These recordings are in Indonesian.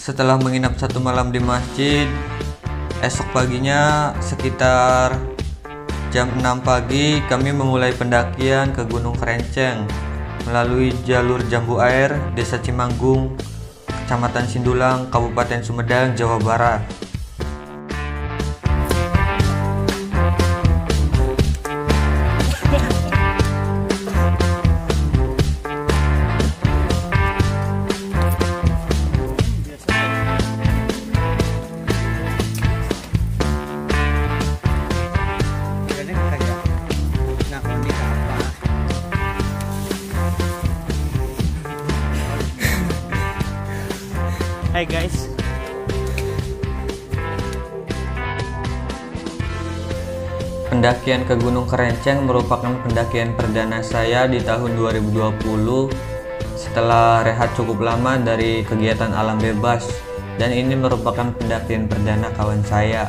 Setelah menginap 1 malam di masjid, esok paginya sekitar jam 6 pagi kami memulai pendakian ke Gunung Kerenceng melalui jalur Jambu Air, Desa Cimanggung, Kecamatan Sindulang, Kabupaten Sumedang, Jawa Barat. Hai guys, pendakian ke Gunung Kerenceng merupakan pendakian perdana saya di tahun 2020 setelah rehat cukup lama dari kegiatan alam bebas, dan ini merupakan pendakian perdana kawan saya.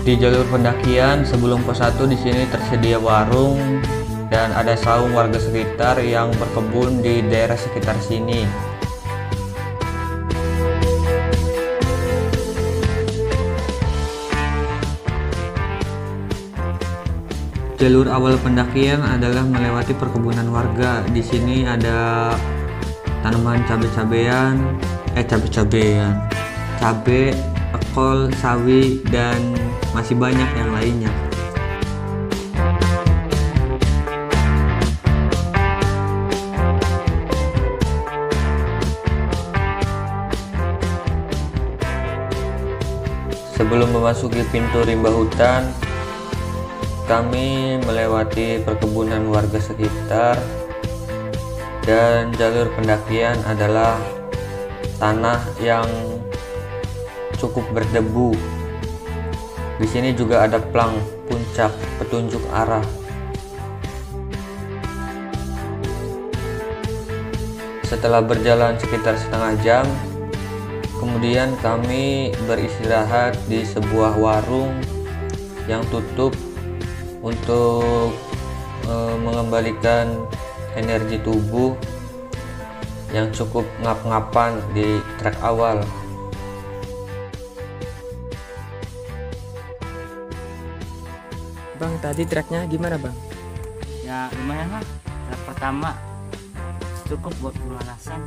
Di jalur pendakian sebelum pos 1 di sini tersedia warung dan ada saung warga sekitar yang berkebun di daerah sekitar sini. Jalur awal pendakian adalah melewati perkebunan warga. Di sini ada tanaman cabai, ekol, sawi, dan masih banyak yang lainnya. Sebelum memasuki pintu rimba hutan, kami melewati perkebunan warga sekitar, dan jalur pendakian adalah tanah yang cukup berdebu. Di sini juga ada plang puncak petunjuk arah. Setelah berjalan sekitar setengah jam, kemudian kami beristirahat di sebuah warung yang tutup untuk mengembalikan energi tubuh yang cukup ngap-ngapan di trek awal. Bang, tadi treknya gimana bang? ya lumayan lah. Yang pertama cukup buat pemanasan.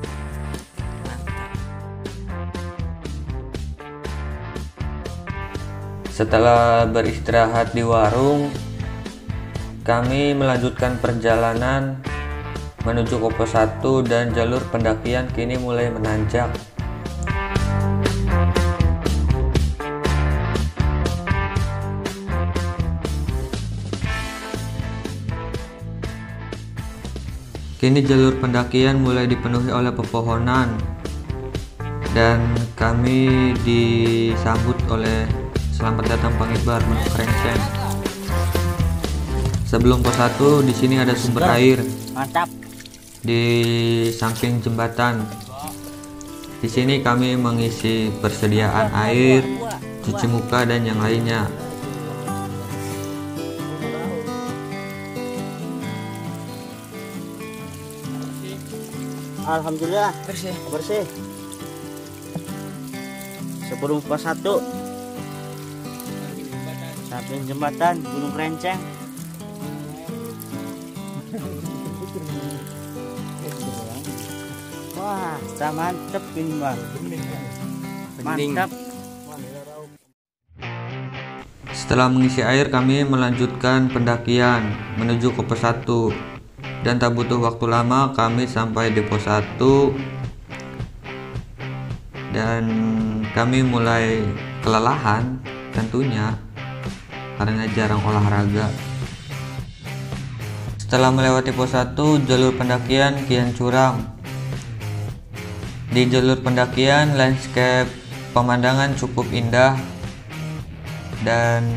Setelah beristirahat di warung, kami melanjutkan perjalanan menuju ke pos 1 dan jalur pendakian kini mulai menanjak. Kini jalur pendakian mulai dipenuhi oleh pepohonan dan kami disambut oleh selamat datang pengibar Gunung Kerenceng. Sebelum pos 1 di sini ada sumber air. Mantap. Di samping jembatan. Di sini kami mengisi persediaan air, cuci muka dan yang lainnya. Alhamdulillah bersih. Sebelum pos 1 samping jembatan Gunung Kerenceng. Wah, mantep ini bang. Mantap. Setelah mengisi air, kami melanjutkan pendakian menuju ke pos 1, dan tak butuh waktu lama kami sampai di pos 1 dan kami mulai kelelahan tentunya karena jarang olahraga. Setelah melewati pos 1, jalur pendakian kian curam. Di jalur pendakian, landscape pemandangan cukup indah dan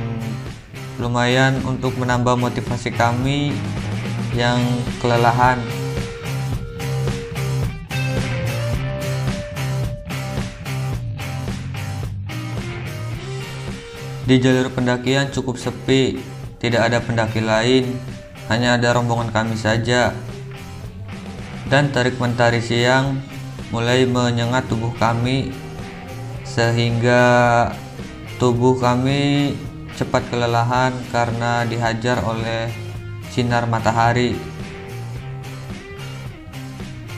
lumayan untuk menambah motivasi kami yang kelelahan. Di jalur pendakian cukup sepi, tidak ada pendaki lain, hanya ada rombongan kami saja. Dan terik mentari siang mulai menyengat tubuh kami sehingga tubuh kami cepat kelelahan karena dihajar oleh sinar matahari.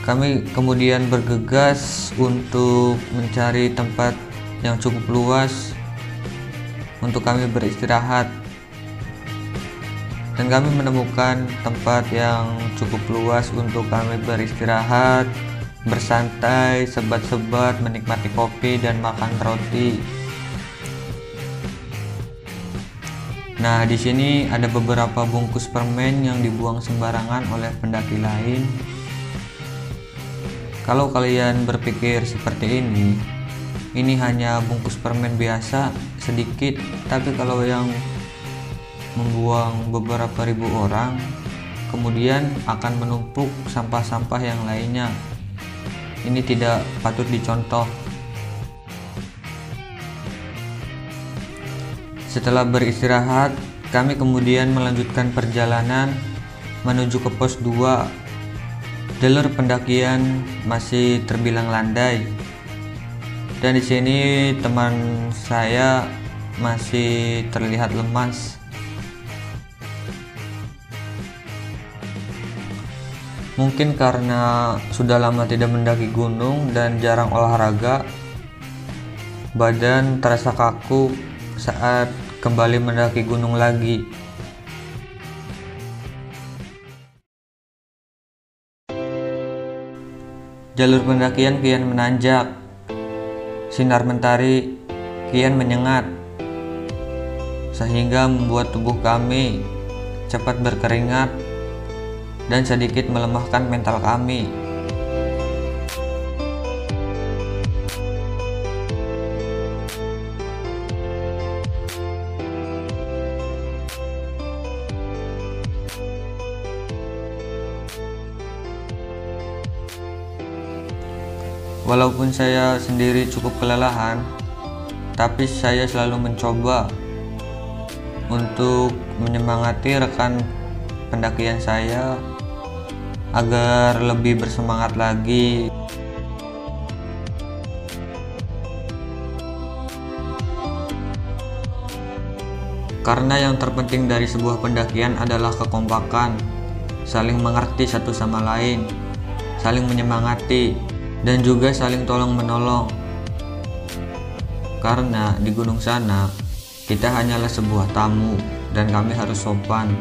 Kami kemudian bergegas untuk mencari tempat yang cukup luas untuk kami beristirahat. Dan kami menemukan tempat yang cukup luas untuk kami beristirahat, bersantai, sebat-sebat, menikmati kopi dan makan roti. Nah, di sini ada beberapa bungkus permen yang dibuang sembarangan oleh pendaki lain. Kalau kalian berpikir seperti ini hanya bungkus permen biasa sedikit, tapi kalau yang membuang beberapa ribu orang, kemudian akan menumpuk sampah-sampah yang lainnya. Ini tidak patut dicontoh. Setelah beristirahat, kami kemudian melanjutkan perjalanan menuju ke pos 2. Jalur pendakian masih terbilang landai. Dan di sini teman saya masih terlihat lemas. Mungkin karena sudah lama tidak mendaki gunung dan jarang olahraga, badan terasa kaku saat kembali mendaki gunung lagi. Jalur pendakian kian menanjak, sinar mentari kian menyengat, sehingga membuat tubuh kami cepat berkeringat dan sedikit melemahkan mental kami. Walaupun saya sendiri cukup kelelahan, tapi saya selalu mencoba untuk menyemangati rekan pendakian saya agar lebih bersemangat lagi. Karena yang terpenting dari sebuah pendakian adalah kekompakan, saling mengerti satu sama lain, saling menyemangati, dan juga saling tolong-menolong. Karena di gunung sana, kita hanyalah sebuah tamu dan kami harus sopan.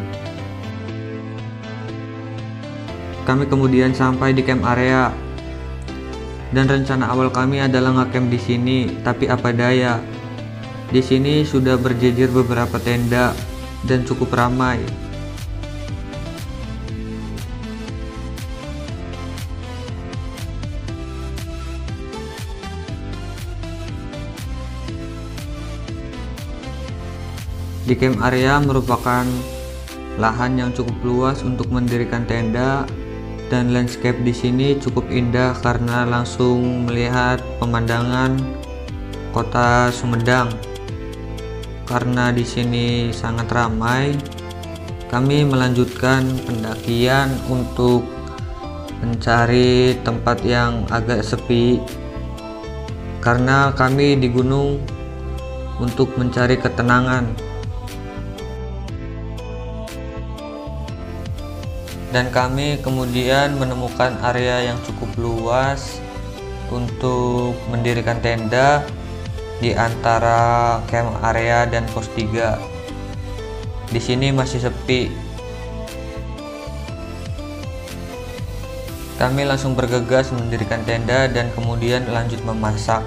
Kami kemudian sampai di camp area. Dan rencana awal kami adalah ngecamp di sini, tapi apa daya, di sini sudah berjejer beberapa tenda dan cukup ramai. Di camp area merupakan lahan yang cukup luas untuk mendirikan tenda, dan landscape di sini cukup indah karena langsung melihat pemandangan kota Sumedang. Karena di sini sangat ramai, kami melanjutkan pendakian untuk mencari tempat yang agak sepi. Karena kami di gunung untuk mencari ketenangan. Dan kami kemudian menemukan area yang cukup luas untuk mendirikan tenda di antara camp area dan pos 3. Di sini masih sepi. Kami langsung bergegas mendirikan tenda dan kemudian lanjut memasak.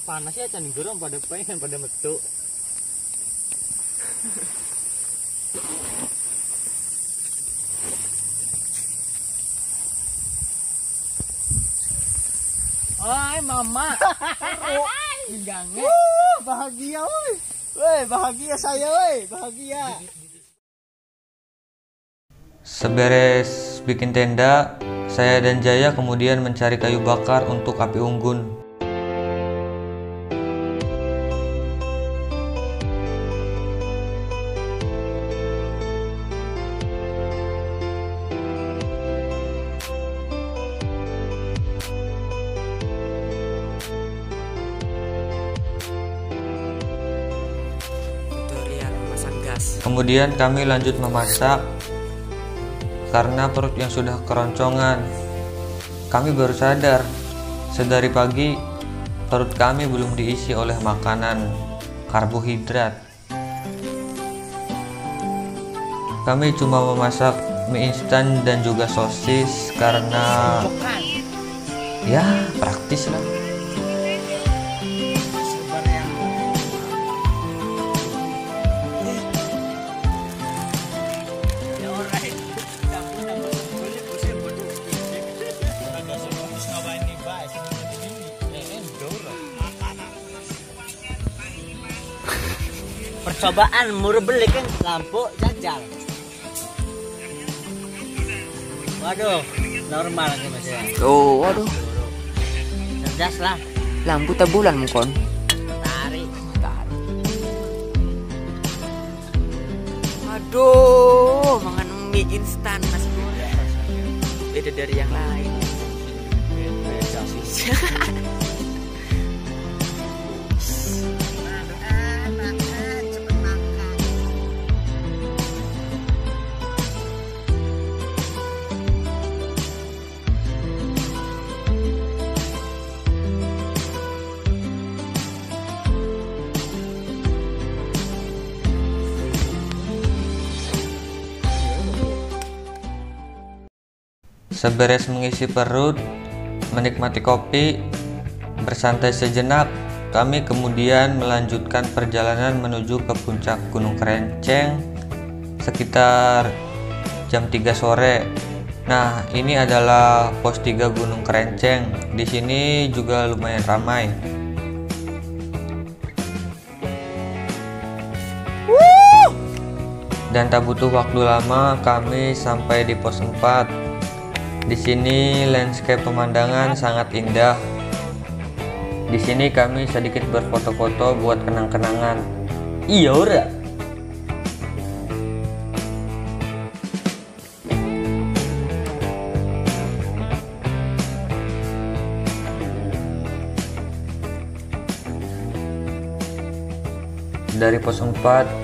Panasnya can gerong pada pengen pada metu. Oi mama, pinggangnya. Bahagia woi. Woi, bahagia saya woi, bahagia. Seberes bikin tenda, saya dan Jaya kemudian mencari kayu bakar untuk api unggun. Kemudian kami lanjut memasak karena perut yang sudah keroncongan. Kami baru sadar sedari pagi perut kami belum diisi oleh makanan karbohidrat. Kami cuma memasak mie instan dan juga sosis karena ya praktis lah. Percobaan murah beli kan lampu jajal. Waduh, normal nih Mas ya. Oh, waduh. Cerdas lah. Lampu tabulan mukon. Tarik. Aduh, makan mie instan Mas Bro. Beda dari yang lain. Seberes mengisi perut, menikmati kopi, bersantai sejenak, kami kemudian melanjutkan perjalanan menuju ke puncak Gunung Kerenceng sekitar jam 3 sore. Nah, ini adalah pos 3 Gunung Kerenceng. Di sini juga lumayan ramai. Dan tak butuh waktu lama kami sampai di pos 4. Di sini landscape pemandangan sangat indah. Di sini kami sedikit berfoto-foto buat kenang-kenangan. Iya ora. Dari pos 4,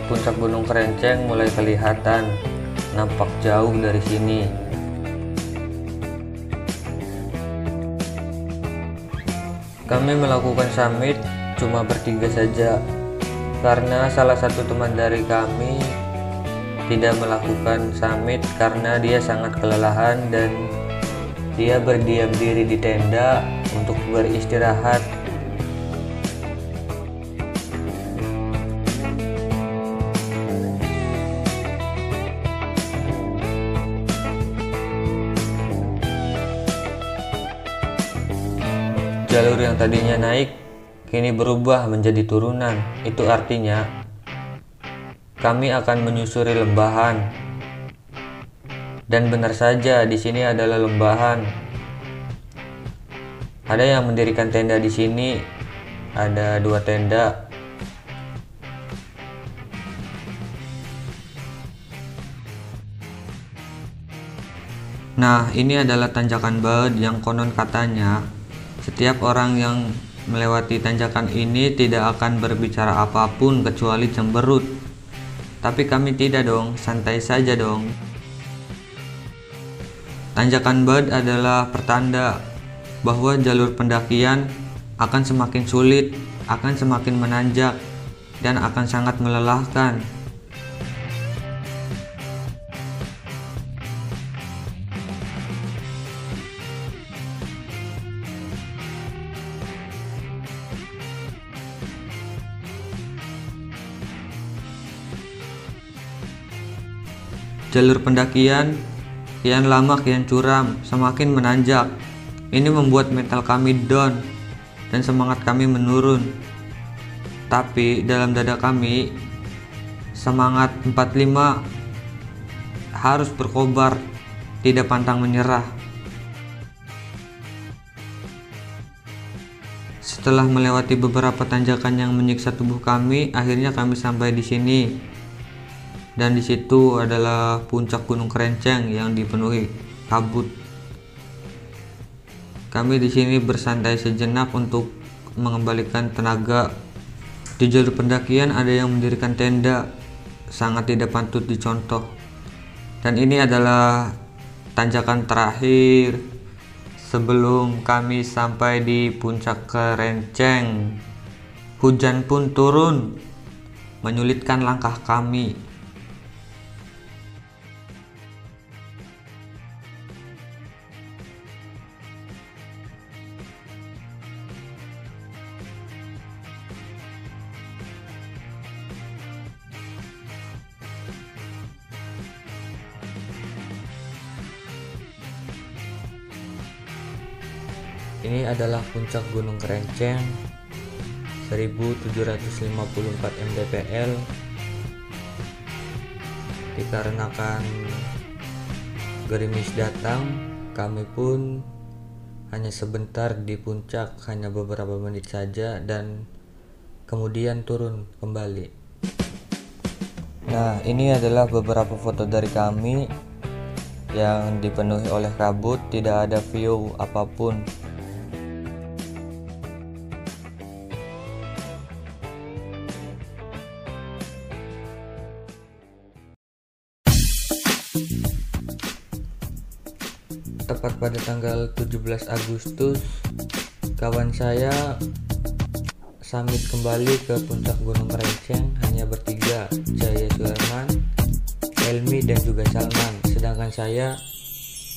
puncak Gunung Kerenceng mulai kelihatan, nampak jauh dari sini. Kami melakukan summit cuma bertiga saja, karena salah satu teman dari kami tidak melakukan summit karena dia sangat kelelahan dan dia berdiam diri di tenda untuk beristirahat. Jalur yang tadinya naik kini berubah menjadi turunan. Itu artinya kami akan menyusuri lembahan. Dan benar saja di sini adalah lembahan. Ada yang mendirikan tenda di sini. Ada 2 tenda. Nah, ini adalah tanjakan baut yang konon katanya setiap orang yang melewati tanjakan ini tidak akan berbicara apapun kecuali cemberut. Tapi kami tidak dong, santai saja dong. Tanjakan baut adalah pertanda bahwa jalur pendakian akan semakin sulit, akan semakin menanjak, dan akan sangat melelahkan. Jalur pendakian kian lama kian curam, semakin menanjak. Ini membuat mental kami down dan semangat kami menurun. Tapi dalam dada kami semangat 45 harus berkobar, tidak pantang menyerah. Setelah melewati beberapa tanjakan yang menyiksa tubuh kami, akhirnya kami sampai di sini. Dan di situ adalah puncak Gunung Kerenceng yang dipenuhi kabut. Kami di sini bersantai sejenak untuk mengembalikan tenaga. Di jalur pendakian ada yang mendirikan tenda, sangat tidak patut dicontoh. Dan ini adalah tanjakan terakhir sebelum kami sampai di puncak Kerenceng. Hujan pun turun, menyulitkan langkah kami. Ini adalah puncak Gunung Kerenceng 1754 mdpl. Dikarenakan gerimis datang, kami pun hanya sebentar di puncak, hanya beberapa menit saja, dan kemudian turun kembali. Nah, ini adalah beberapa foto dari kami yang dipenuhi oleh kabut, tidak ada view apapun. Tepat pada tanggal 17 Agustus, kawan saya summit kembali ke puncak Gunung Kerenceng hanya bertiga, Jaya Suherman, Helmi, dan juga Salman. Sedangkan saya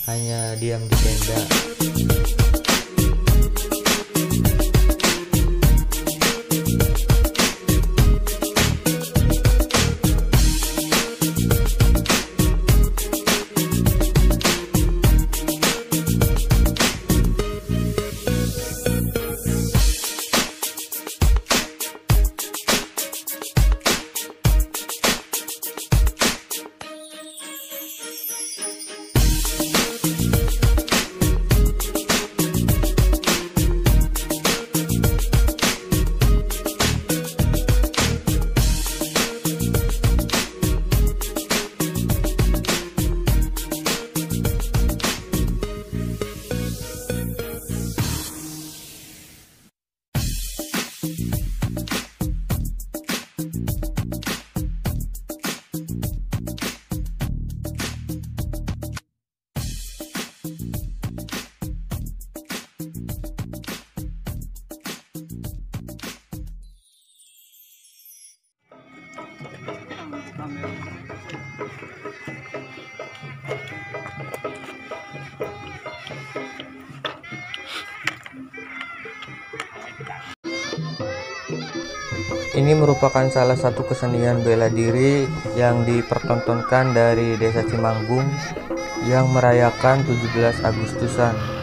hanya diam di tenda. Ini merupakan salah satu kesenian bela diri yang dipertontonkan dari Desa Cimanggung yang merayakan 17 Agustusan.